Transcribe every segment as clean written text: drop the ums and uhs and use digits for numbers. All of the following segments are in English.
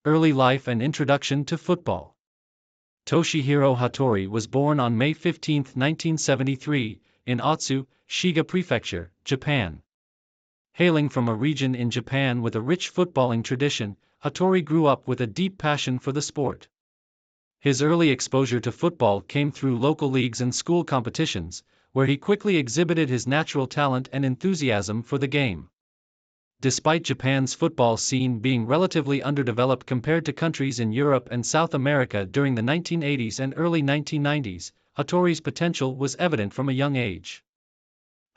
Early life and introduction to football. Toshihiro Hattori was born on May 15, 1973, in Otsu, Shiga Prefecture, Japan. Hailing from a region in Japan with a rich footballing tradition, Hattori grew up with a deep passion for the sport. His early exposure to football came through local leagues and school competitions, where he quickly exhibited his natural talent and enthusiasm for the game. Despite Japan's football scene being relatively underdeveloped compared to countries in Europe and South America during the 1980s and early 1990s, Hattori's potential was evident from a young age.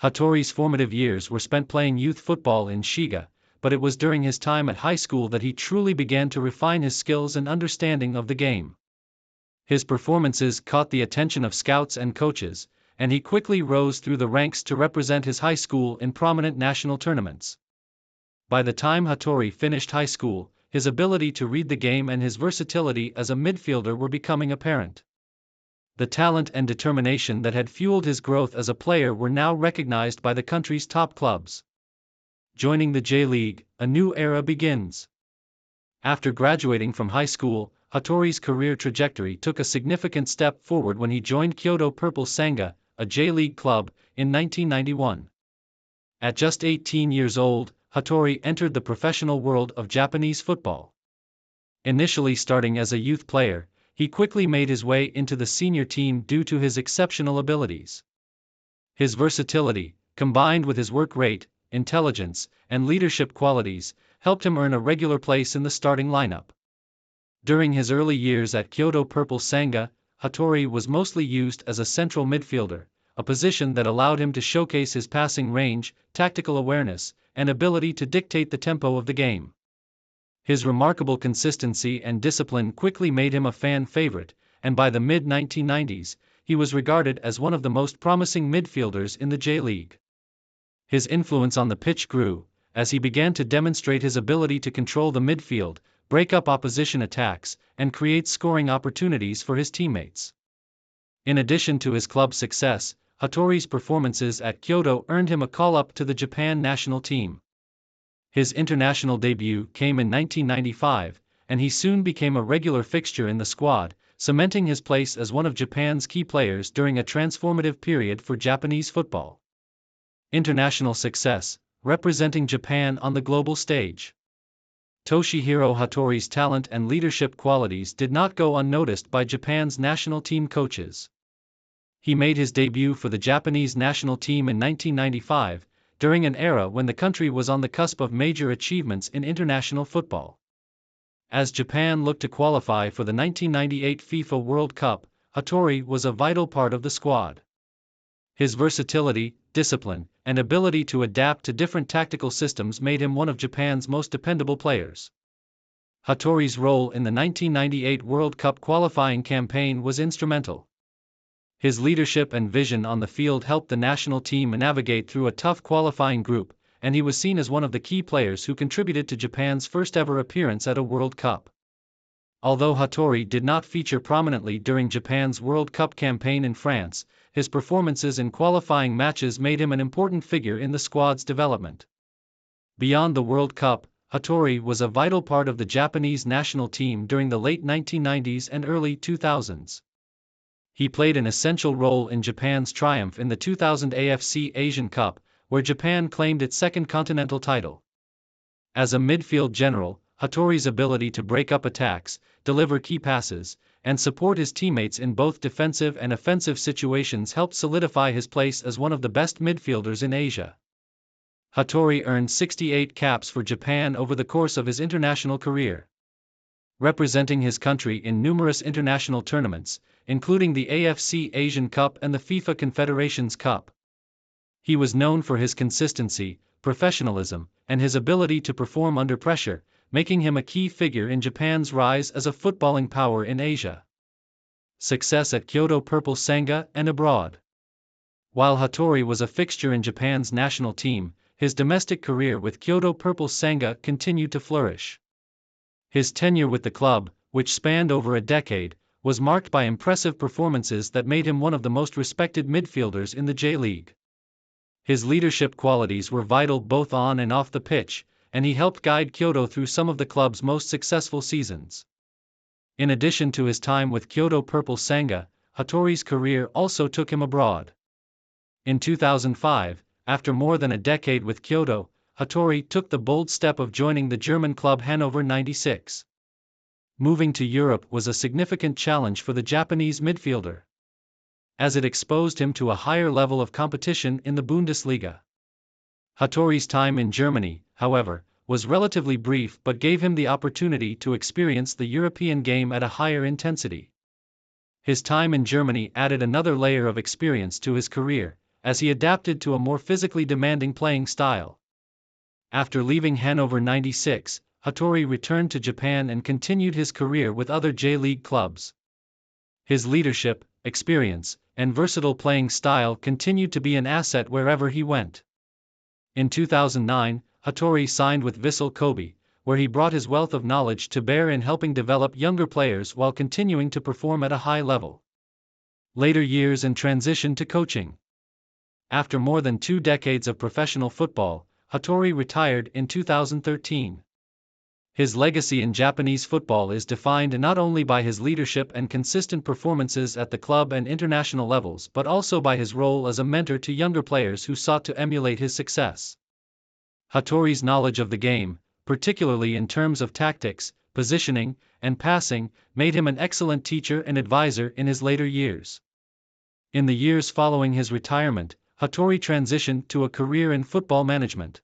Hattori's formative years were spent playing youth football in Shiga, but it was during his time at high school that he truly began to refine his skills and understanding of the game. His performances caught the attention of scouts and coaches, and he quickly rose through the ranks to represent his high school in prominent national tournaments. By the time Hattori finished high school, his ability to read the game and his versatility as a midfielder were becoming apparent. The talent and determination that had fueled his growth as a player were now recognized by the country's top clubs. Joining the J-League, a new era begins. After graduating from high school, Hattori's career trajectory took a significant step forward when he joined Kyoto Purple Sanga, a J-League club, in 1991. At just 18 years old, Hattori entered the professional world of Japanese football. Initially starting as a youth player, he quickly made his way into the senior team due to his exceptional abilities. His versatility, combined with his work rate, intelligence, and leadership qualities, helped him earn a regular place in the starting lineup. During his early years at Kyoto Purple Sanga, Hattori was mostly used as a central midfielder, a position that allowed him to showcase his passing range, tactical awareness, and ability to dictate the tempo of the game. His remarkable consistency and discipline quickly made him a fan favorite, and by the mid-1990s, he was regarded as one of the most promising midfielders in the J-League. His influence on the pitch grew, as he began to demonstrate his ability to control the midfield, break up opposition attacks, and create scoring opportunities for his teammates. In addition to his club success, Hattori's performances at Kyoto earned him a call-up to the Japan national team. His international debut came in 1995, and he soon became a regular fixture in the squad, cementing his place as one of Japan's key players during a transformative period for Japanese football. International success, representing Japan on the global stage. Toshihiro Hattori's talent and leadership qualities did not go unnoticed by Japan's national team coaches. He made his debut for the Japanese national team in 1995, during an era when the country was on the cusp of major achievements in international football. As Japan looked to qualify for the 1998 FIFA World Cup, Hattori was a vital part of the squad. His versatility, discipline, and ability to adapt to different tactical systems made him one of Japan's most dependable players. Hattori's role in the 1998 World Cup qualifying campaign was instrumental. His leadership and vision on the field helped the national team navigate through a tough qualifying group, and he was seen as one of the key players who contributed to Japan's first-ever appearance at a World Cup. Although Hattori did not feature prominently during Japan's World Cup campaign in France, his performances in qualifying matches made him an important figure in the squad's development. Beyond the World Cup, Hattori was a vital part of the Japanese national team during the late 1990s and early 2000s. He played an essential role in Japan's triumph in the 2000 AFC Asian Cup, where Japan claimed its second continental title. As a midfield general, Hattori's ability to break up attacks, deliver key passes, and support his teammates in both defensive and offensive situations helped solidify his place as one of the best midfielders in Asia. Hattori earned 68 caps for Japan over the course of his international career. Representing his country in numerous international tournaments, including the AFC Asian Cup and the FIFA Confederations Cup. He was known for his consistency, professionalism, and his ability to perform under pressure, making him a key figure in Japan's rise as a footballing power in Asia. Success at Kyoto Purple Sanga and abroad. While Hattori was a fixture in Japan's national team, his domestic career with Kyoto Purple Sanga continued to flourish. His tenure with the club, which spanned over a decade, was marked by impressive performances that made him one of the most respected midfielders in the J-League. His leadership qualities were vital both on and off the pitch, and he helped guide Kyoto through some of the club's most successful seasons. In addition to his time with Kyoto Purple Sanga, Hattori's career also took him abroad. In 2005, after more than a decade with Kyoto, Hattori took the bold step of joining the German club Hannover 96. Moving to Europe was a significant challenge for the Japanese midfielder, as it exposed him to a higher level of competition in the Bundesliga. Hattori's time in Germany, however, was relatively brief but gave him the opportunity to experience the European game at a higher intensity. His time in Germany added another layer of experience to his career, as he adapted to a more physically demanding playing style. After leaving Hannover 96, Hattori returned to Japan and continued his career with other J-League clubs. His leadership, experience, and versatile playing style continued to be an asset wherever he went. In 2009, Hattori signed with Vissel Kobe, where he brought his wealth of knowledge to bear in helping develop younger players while continuing to perform at a high level. Later years and transition to coaching. After more than 2 decades of professional football, Hattori retired in 2013. His legacy in Japanese football is defined not only by his leadership and consistent performances at the club and international levels but also by his role as a mentor to younger players who sought to emulate his success. Hattori's knowledge of the game, particularly in terms of tactics, positioning, and passing, made him an excellent teacher and advisor in his later years. In the years following his retirement, Hattori transitioned to a career in football management.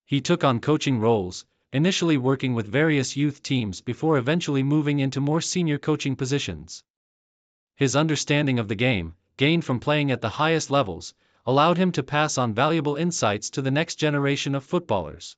He took on coaching roles, initially working with various youth teams before eventually moving into more senior coaching positions. His understanding of the game, gained from playing at the highest levels, allowed him to pass on valuable insights to the next generation of footballers.